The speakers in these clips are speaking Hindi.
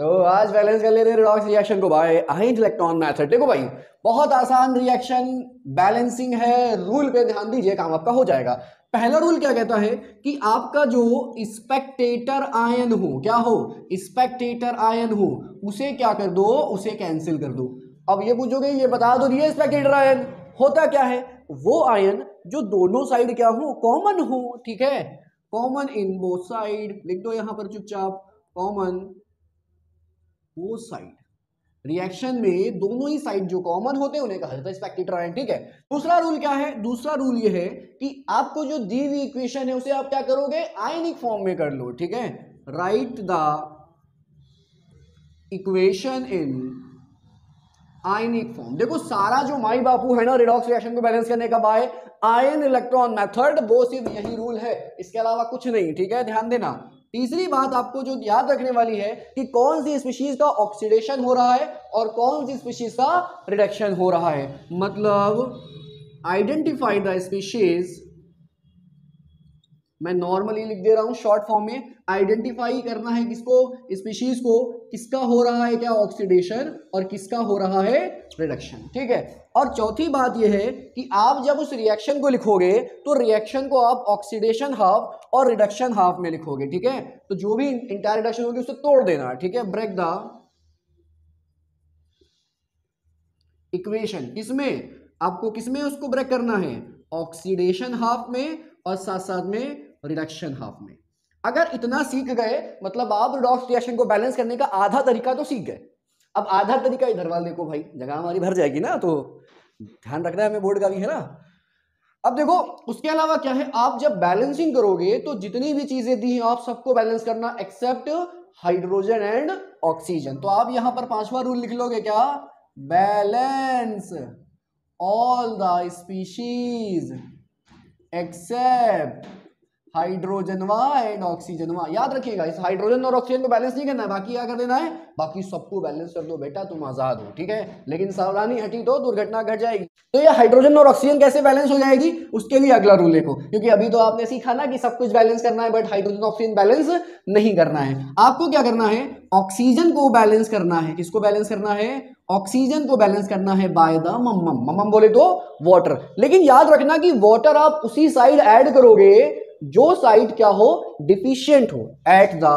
तो आज बैलेंस कर लेते हैं रिडॉक्स रिएक्शन को बाय आयन इलेक्ट्रॉन मेथड। देखो भाई, बहुत आसान रिएक्शन बैलेंसिंग है, रूल पे ध्यान दीजिए, काम आपका हो जाएगा। पहला रूल क्या कहता है कि आपका जो स्पेक्टेटर आयन हो, क्या हो, स्पेक्टेटर आयन हो, उसे क्या कर दो, उसे कैंसिल कर दो। अब ये पूछोगे, ये बता दो दिए स्पेक्टेटर आयन होता क्या है, वो आयन जो दोनों साइड क्या हो, कॉमन हो। ठीक है, कॉमन इन बोथ साइड, लिख दो यहां पर चुपचाप, कॉमन बोथ साइड। रिएक्शन में दोनों ही साइड जो कॉमन होते हैं उन्हें कहा जाता है स्पेक्टेटर आयन। ठीक है, दूसरा रूल क्या है, दूसरा रूल ये है कि आपको जो दी हुई इक्वेशन है उसे आप क्या करोगे, आयनिक फॉर्म में कर लो। ठीक है, right the equation in ionic form. देखो सारा जो माई बापू है ना रिडॉक्स रिएक्शन को बैलेंस करने का बाय आयन इलेक्ट्रॉन मेथड, वो सिर्फ यही रूल है, इसके अलावा कुछ नहीं। ठीक है, ध्यान देना। तीसरी बात आपको जो याद रखने वाली है कि कौन सी स्पीशीज का ऑक्सीडेशन हो रहा है और कौन सी स्पीशीज का रिडक्शन हो रहा है। मतलब आइडेंटिफाई द स्पीशीज, मैं नॉर्मली लिख दे रहा हूं शॉर्ट फॉर्म में, आइडेंटिफाई करना है किसको, स्पीशीज को, किसका हो रहा है क्या ऑक्सीडेशन और किसका हो रहा है रिडक्शन। ठीक है, और चौथी बात यह है कि आप जब उस रिएक्शन को लिखोगे तो रिएक्शन को आप ऑक्सीडेशन हाफ और रिडक्शन हाफ में लिखोगे। ठीक है, तो जो भी इंटायर रिडक्शन होगी उसे तोड़ देना। ठीक है, ब्रेक द इक्वेशन, किसमें, आपको किसमें उसको ब्रेक करना है, ऑक्सीडेशन हाफ में और साथ साथ में रिडक्शन हाफ में। अगर इतना सीख गए मतलब आप रिडॉक्स रिएक्शन को बैलेंस करने का आधा तरीका तो सीख गए। अब आधा तरीका इधर वाले देखो भाई, जगह हमारी भर जाएगी ना, तो ध्यान रखना है हमें, बोर्ड का भी है ना। अब देखो उसके अलावा क्या है, आप जब बैलेंसिंग करोगे तो जितनी भी चीजें दी हैं आप सबको बैलेंस करना एक्सेप्ट हाइड्रोजन एंड ऑक्सीजन। तो आप यहां पर पांचवा रूल लिख लोगे क्या, balance all the species except हाइड्रोजनवा एंड ऑक्सीजनवा। याद रखिएगा, इस हाइड्रोजन और ऑक्सीजन को बैलेंस नहीं करना है, बाकी क्या कर देना है, बाकी सबको बैलेंस कर दो बेटा, तुम आजाद हो। ठीक है, लेकिन सावधानी हटी तो दुर्घटना घट जाएगी। तो ये हाइड्रोजन और ऑक्सीजन कैसे बैलेंस हो जाएगी, उसके लिए अगला रूल देखो, क्योंकि अभी तो आपने सीखा ना कि सब कुछ बैलेंस करना है, बट हाइड्रोजन ऑक्सीजन बैलेंस नहीं करना है। आपको क्या करना है, ऑक्सीजन को बैलेंस करना है, किसको बैलेंस करना है, ऑक्सीजन को बैलेंस करना है बाय द मम्मम, मम्मम बोले तो वाटर। लेकिन याद रखना कि वाटर आप उसी साइड ऐड करोगे जो साइड क्या हो, डिफिशिएंट हो, एट द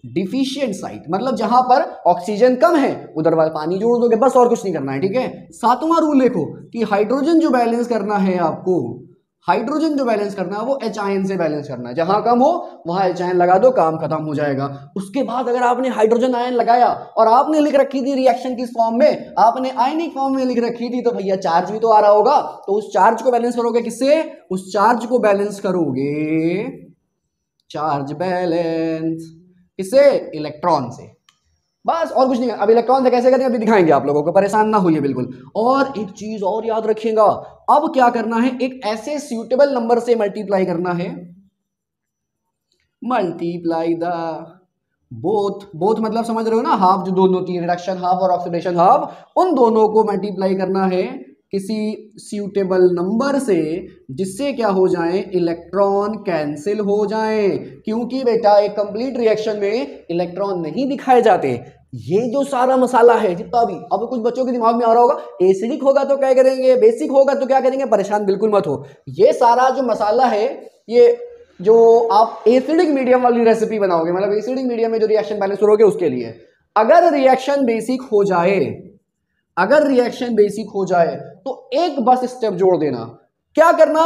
डिफिशिएंट साइड, मतलब जहां पर ऑक्सीजन कम है उधर वाला पानी जोड़ दोगे, बस और कुछ नहीं करना है। ठीक है, सातवां रूल देखो कि हाइड्रोजन जो बैलेंस करना है आपको, हाइड्रोजन जो बैलेंस करना है वो एच आयन से बैलेंस करना है, जहां कम हो वहां एच आयन लगा दो, काम खत्म हो जाएगा। उसके बाद अगर आपने हाइड्रोजन आयन लगाया और आपने लिख रखी थी रिएक्शन किस फॉर्म में, आपने आयनिक फॉर्म में लिख रखी थी, तो भैया चार्ज भी तो आ रहा होगा, तो उस चार्ज को बैलेंस करोगे किससे, उस चार्ज को बैलेंस करोगे, चार्ज बैलेंस किससे, इलेक्ट्रॉन से, बस और कुछ नहीं। अब इलेक्ट्रॉन से कैसे करेंगे अभी दिखाएंगे आप लोगों को, परेशान ना होइए बिल्कुल। और एक चीज और याद रखिएगा, अब क्या करना है, एक ऐसे सूटेबल नंबर से मल्टीप्लाई करना है, मल्टीप्लाई द बोथ, बोथ मतलब समझ रहे हो ना, हाफ जो दोनों थी, रिडक्शन हाफ और ऑक्सीडेशन हाफ, उन दोनों को मल्टीप्लाई करना है किसी सूटेबल नंबर से, जिससे क्या हो जाए, इलेक्ट्रॉन कैंसिल हो जाए। क्योंकि बेटा एक कंप्लीट रिएक्शन में इलेक्ट्रॉन नहीं दिखाए जाते। ये जो सारा मसाला है जितना भी, अब कुछ बच्चों के दिमाग में आ रहा होगा, एसिडिक होगा तो क्या करेंगे, बेसिक होगा तो क्या करेंगे, परेशान बिल्कुल मत हो। ये सारा जो मसाला है, ये जो आप एसिडिक मीडियम वाली रेसिपी बनाओगे, मतलब एसिडिक मीडियम में जो रिएक्शन बैलेंस करोगे उसके लिए, अगर रिएक्शन बेसिक हो जाए, अगर रिएक्शन बेसिक हो जाए तो एक बस स्टेप जोड़ देना, क्या करना,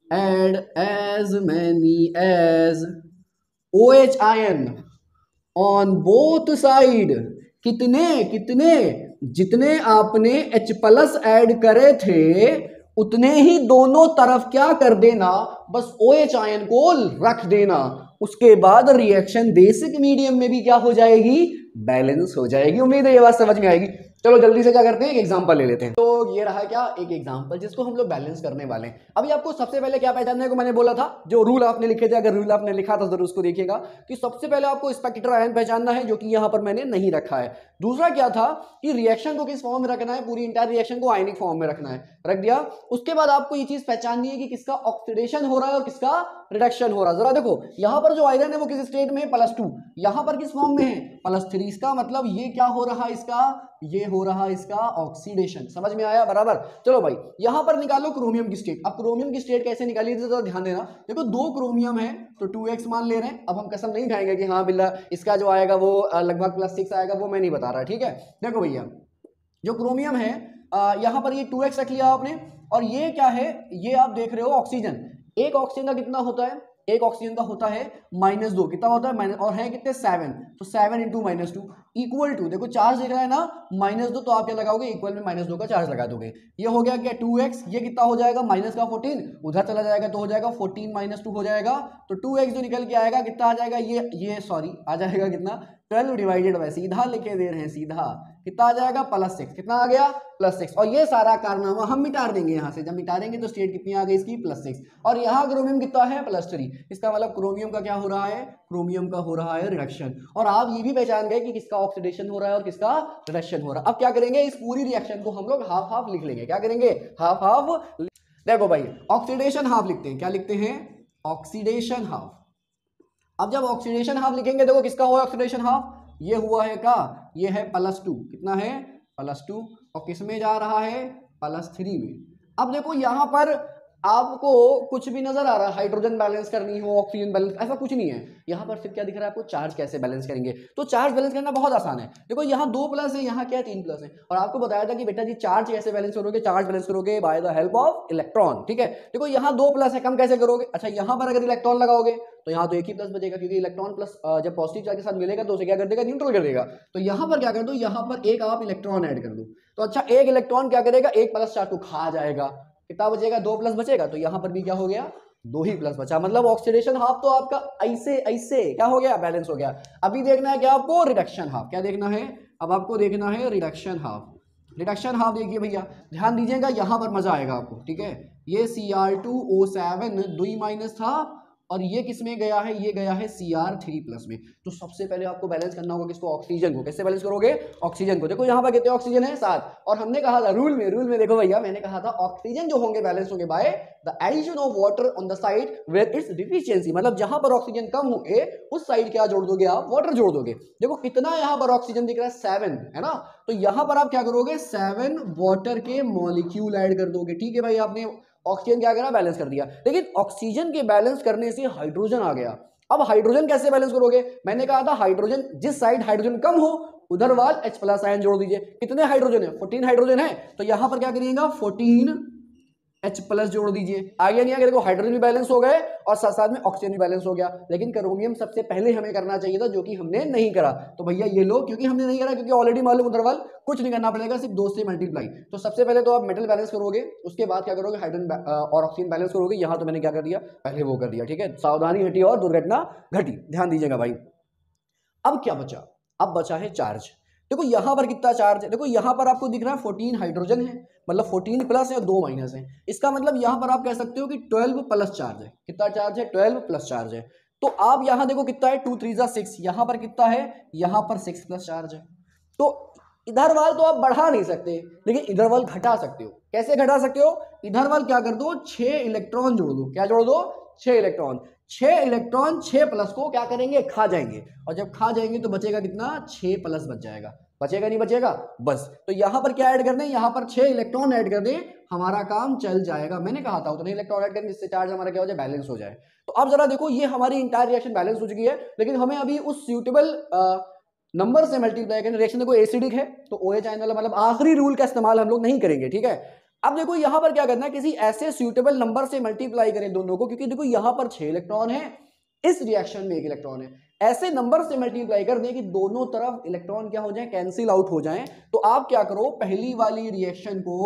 add as many as OH ion on both side, कितने कितने, जितने आपने H+ ऐड करे थे उतने ही दोनों तरफ क्या कर देना, बस OH आयन को रख देना। उसके बाद रिएक्शन बेसिक मीडियम में भी क्या हो जाएगी, बैलेंस हो जाएगी। उम्मीद है ये बात समझ में आएगी। चलो जल्दी से क्या करते हैं, एक एग्जांपल ले लेते हैं। तो ये रहा क्या, एक एग्जांपल जिसको हम लोग बैलेंस करने वाले हैं। अभी आपको सबसे पहले क्या पहचानने को मैंने बोला था, जो रूल आपने लिखे थे, अगर रूल आपने लिखा था जरूर उसको देखिएगा, कि सबसे पहले आपको स्पेक्टेटर आयन पहचानना है, जो कि यहां पर मैंने नहीं रखा है। दूसरा क्या था कि रिएक्शन को किस फॉर्म में रखना है, पूरी इंटायर रिएक्शन को आयनिक फॉर्म में रखना है। रख दिया। उसके बाद आपको ये चीज पहचाननी है कि किसका ऑक्सीडेशन हो रहा है और किसका रिडक्शन हो रहा है। जरा देखो यहां पर जो आयरन है वो किस स्टेट में है, +2, यहां पर किस फॉर्म में है, +3। इसका मतलब ये क्या हो रहा है, इसका ये हो रहा है इसका ऑक्सीडेशन। समझ में आया, बराबर। चलो भाई यहां पर निकालो क्रोमियम की स्टेट। अब क्रोमियम की स्टेट कैसे निकाली तो ध्यान देना। देखो 2 क्रोमियम है तो 2x मान ले रहे हैं। अब हम कसम नहीं खाएंगे कि हाँ बिल्ला इसका जो आएगा वो लगभग +6 आएगा, वो मैं नहीं बता रहा, ठीक है। देखो भैया जो क्रोमियम है यहां पर ये 2x रख लिया आपने, और ये क्या है, ये आप देख रहे हो ऑक्सीजन। एक ऑक्सीजन का कितना होता है, एक ऑक्सीजन का होता है -2, कितना होता है माइनस, और है कितने 7, तो 7 × -2 इक्वल टू, देखो चार्ज दिख रहा है ना -2, तो आप क्या लगाओगे, इक्वल में -2 का चार्ज लगा दोगे। ये हो गया क्या 2x, ये कितना हो जाएगा माइनस का 14, उधर चला जाएगा तो हो जाएगा 14 - 2 हो जाएगा, तो 2x जो निकल के आएगा कितना आ जाएगा, ये सॉरी आ जाएगा कितना 12 डिवाइडेड बाय, सीधा लिखे दे रहे हैं सीधा, कितना आ जाएगा +6, कितना आ गया +6। और ये सारा कारनामा हम मिटा देंगे यहाँ से, जब मिटा देंगे तो स्टेट कितनी आ गई इसकी +6, और यहाँ क्रोमियम कितना है +3। इसका मतलब क्रोमियम का क्या हो रहा है, क्रोमियम का हो रहा है रिडक्शन। और आप ये भी पहचान गए कि किसका ऑक्सीडेशन हो रहा है और किसका रिडक्शन हो रहा है। अब क्या करेंगे, इस पूरी रिएक्शन को हम लोग हाफ हाफ लिख लेंगे। क्या करेंगे, हाफ हाफ। देखो भाई ऑक्सीडेशन हाफ लिखते हैं, क्या लिखते हैं, ऑक्सीडेशन हाफ। अब जब ऑक्सीडेशन हाफ लिखेंगे, देखो किसका हुआ ऑक्सीडेशन हाफ, ये हुआ है का, ये है +2, कितना है +2, और किस में जा रहा है +3 में। अब देखो यहां पर आपको कुछ भी नजर आ रहा है, हाइड्रोजन बैलेंस करनी हो, ऑक्सीजन बैलेंस, ऐसा कुछ नहीं है। यहां पर सिर्फ क्या दिख रहा है आपको, चार्ज कैसे बैलेंस करेंगे। तो चार्ज बैलेंस करना बहुत आसान है। देखो यहाँ 2+ है, यहाँ क्या है 3+ है, और आपको बताया था कि बेटा जी चार्ज कैसे बैलेंस करोगे, चार्ज बैलेंस करोगे by the help of electron, ठीक है। देखो यहाँ 2+ है, कम कैसे करोगे, अच्छा यहाँ पर अगर इलेक्ट्रॉन लगाओगे तो यहाँ तो एक ही प्लस बचेगा, क्योंकि इलेक्ट्रॉन प्लस जब पॉजिटिव चार्ज के साथ मिलेगा तो उसे क्या कर देगा, न्यूट्रल कर देगा। तो यहाँ पर क्या कर दो, यहाँ पर एक आप इलेक्ट्रॉन ऐड कर दो, तो अच्छा एक इलेक्ट्रॉन क्या करेगा, 1+ चार्ज को खा जाएगा, कितना बचेगा 2+ बचेगा। तो यहां पर भी क्या हो गया, 2 ही प्लस बचा, मतलब ऑक्सीडेशन हाफ तो आपका ऐसे ऐसे क्या हो गया, बैलेंस हो गया। अभी देखना है क्या आपको, रिडक्शन हाफ। क्या देखना है, अब आपको देखना है रिडक्शन हाफ। रिडक्शन हाफ देखिए भैया, ध्यान दीजिएगा, यहां पर मजा आएगा आपको, ठीक है। ये Cr2O7 2- था, और ये किस में गया है, ये गया है Cr3+ में। तो सबसे पहले आपको बैलेंस करना होगा किसको, ऑक्सीजन को। कैसे बैलेंस करोगे, ऑक्सीजन को। देखो यहाँ पर कितने ऑक्सीजन है 7, और हमने कहा था रूल में देखो भैया, मैंने कहा था ऑक्सीजन जो होंगे बैलेंस होंगे by the addition of water on the side where it's deficiency, मतलब जहां पर ऑक्सीजन कम होंगे उस साइड क्या जोड़ दोगे आप, वाटर जोड़ दोगे। देखो कितना यहाँ पर ऑक्सीजन दिख रहा है 7, है ना, तो यहाँ पर आप क्या करोगे 7 वाटर के मॉलिक्यूल ऐड कर दोगे, ठीक है भाई। आपने ऑक्सीजन क्या करा, बैलेंस कर दिया, लेकिन ऑक्सीजन के बैलेंस करने से हाइड्रोजन आ गया। अब हाइड्रोजन कैसे बैलेंस करोगे, मैंने कहा था हाइड्रोजन जिस साइड हाइड्रोजन कम हो उधर वाल H+ आयन जोड़ दीजिए। कितने हाइड्रोजन है, 14 हाइड्रोजन है, तो यहां पर क्या करिएगा 14 H+ जोड़ दीजिए। आगे नहीं आगे, देखो हाइड्रोजन भी बैलेंस हो गए और साथ साथ में ऑक्सीजन भी बैलेंस हो गया। लेकिन क्रोमियम सबसे पहले हमें करना चाहिए था, जो कि हमने नहीं करा। तो भैया ये लो, क्योंकि हमने नहीं करा, क्योंकि ऑलरेडी मालूम उधरवाल कुछ नहीं करना पड़ेगा, सिर्फ 2 से मल्टीप्लाई। तो सबसे पहले तो आप मेटल बैलेंस करोगे, उसके बाद क्या करोगे, हाइड्रोजन और ऑक्सीजन बैलेंस करोगे। यहां तो मैंने क्या कर दिया, पहले वो कर दिया, ठीक है। सावधानी हटी और दुर्घटना घटी, ध्यान दीजिएगा भाई। अब क्या बचा, अब बचा है चार्ज। देखो यहां पर कितना चार्ज है, देखो यहां पर आपको दिख रहा है 14 हाइड्रोजन है, मतलब 14 प्लस है और 2 माइनस है। इसका मतलब यहां पर आप कह सकते हो कि 12 प्लस चार्ज है। कितना चार्ज है, 12 प्लस चार्ज है। तो आप यहां देखो कितना है, 2 3 6, यहां पर कितना है, यहां पर 6 प्लस चार्ज है। तो इधर वाल तो आप बढ़ा नहीं सकते, लेकिन इधर वाल घटा सकते हो। कैसे घटा सकते हो, इधर वाल क्या कर दो, 6 इलेक्ट्रॉन जोड़ दो। क्या जोड़ दो, 6 इलेक्ट्रॉन। 6 इलेक्ट्रॉन 6 प्लस को क्या करेंगे, खा जाएंगे, और जब खा जाएंगे तो बचेगा कितना, 6 प्लस बच जाएगा। बचेगा नहीं बचेगा, बस। तो यहां पर क्या ऐड कर दें, यहां पर 6 इलेक्ट्रॉन ऐड कर दें, हमारा काम चल जाएगा। मैंने कहा था उतने इलेक्ट्रॉन ऐड करें जिससे चार्ज हमारा क्या हो जाए, बैलेंस हो जाए। तो अब जरा देखो, ये हमारी इंटायर रिएक्शन बैलेंस हो चुकी है, लेकिन हमें अभी उस सूटेबल नंबर से मल्टीप्लाई करें। रिएक्शन देखो एसिडिक है तो OH आयन वाला, मतलब आखिरी रूल का इस्तेमाल हम लोग नहीं करेंगे, ठीक है। अब देखो यहां पर क्या करना है, किसी ऐसे सूटेबल नंबर से मल्टीप्लाई करें दोनों को, क्योंकि देखो यहां पर 6 इलेक्ट्रॉन है, इस रिएक्शन में 1 इलेक्ट्रॉन है। ऐसे नंबर से मल्टीप्लाई कर दें कि दोनों तरफ इलेक्ट्रॉन क्या हो जाए, कैंसिल आउट हो जाएं। तो आप क्या करो, पहली वाली रिएक्शन को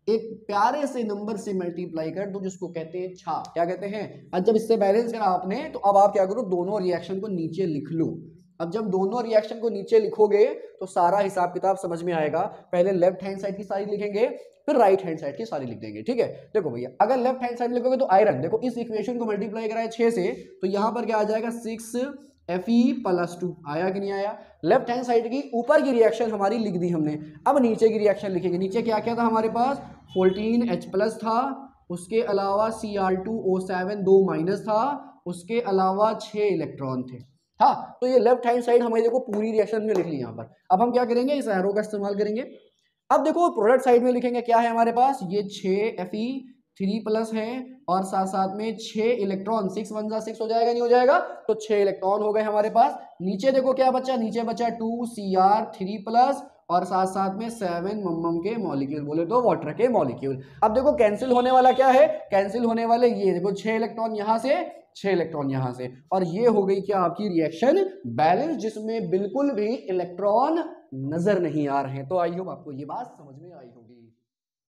एक प्यारे से नंबर से मल्टीप्लाई कर दो, जिसको कहते हैं छा, क्या कहते हैं। अब जब इससे बैलेंस करा आपने, तो अब आप क्या करो, दोनों रिएक्शन को नीचे लिख लो। अब जब दोनों रिएक्शन को नीचे लिखोगे तो सारा हिसाब किताब समझ में आएगा। पहले लेफ्ट हैंड साइड की सारी लिखेंगे, फिर राइट हैंड साइड की सारी लिख देंगे, ठीक है। देखो भैया, अगर लेफ्ट हैंड साइड लिखोगे तो आयरन, देखो इस इक्वेशन को मल्टीप्लाई कराए 6 से, तो यहां पर क्या आ जाएगा, 6 Fe+2 आया कि नहीं आया। लेफ्ट हैंड साइड की ऊपर की रिएक्शन हमारी लिख दी हमने। अब नीचे की रिएक्शन लिखेंगे। नीचे क्या क्या था हमारे पास, 14H+ था, उसके अलावा Cr2O7 2 माइनस था, उसके अलावा 6 इलेक्ट्रॉन थे। हाँ, तो ये लेफ्ट हैंड साइड हमें देखो पूरी रिएक्शन में लिख ली यहाँ पर। अब हम क्या करेंगे, इस एरो का इस्तेमाल करेंगे। अब देखो प्रोडक्ट साइड में लिखेंगे, क्या है हमारे पास, ये 6 Fe3+ है और साथ साथ में 6 इलेक्ट्रॉन, 6 1 जा 6 हो जाएगा, नहीं हो जाएगा, तो 6 इलेक्ट्रॉन हो गए हमारे पास। नीचे देखो क्या बचा, नीचे बचा 2 Cr3+ और साथ साथ में 7 मम्मम के मॉलिक्यूल, बोले तो वाटर के मॉलिक्यूल। अब देखो कैंसिल होने वाला क्या है, कैंसिल होने वाले ये देखो 6 इलेक्ट्रॉन यहां से, 6 इलेक्ट्रॉन यहां से, और ये हो गई क्या आपकी रिएक्शन बैलेंस, जिसमें बिल्कुल भी इलेक्ट्रॉन नजर नहीं आ रहे हैं। तो आई होप आपको ये बात समझ में आई होगी।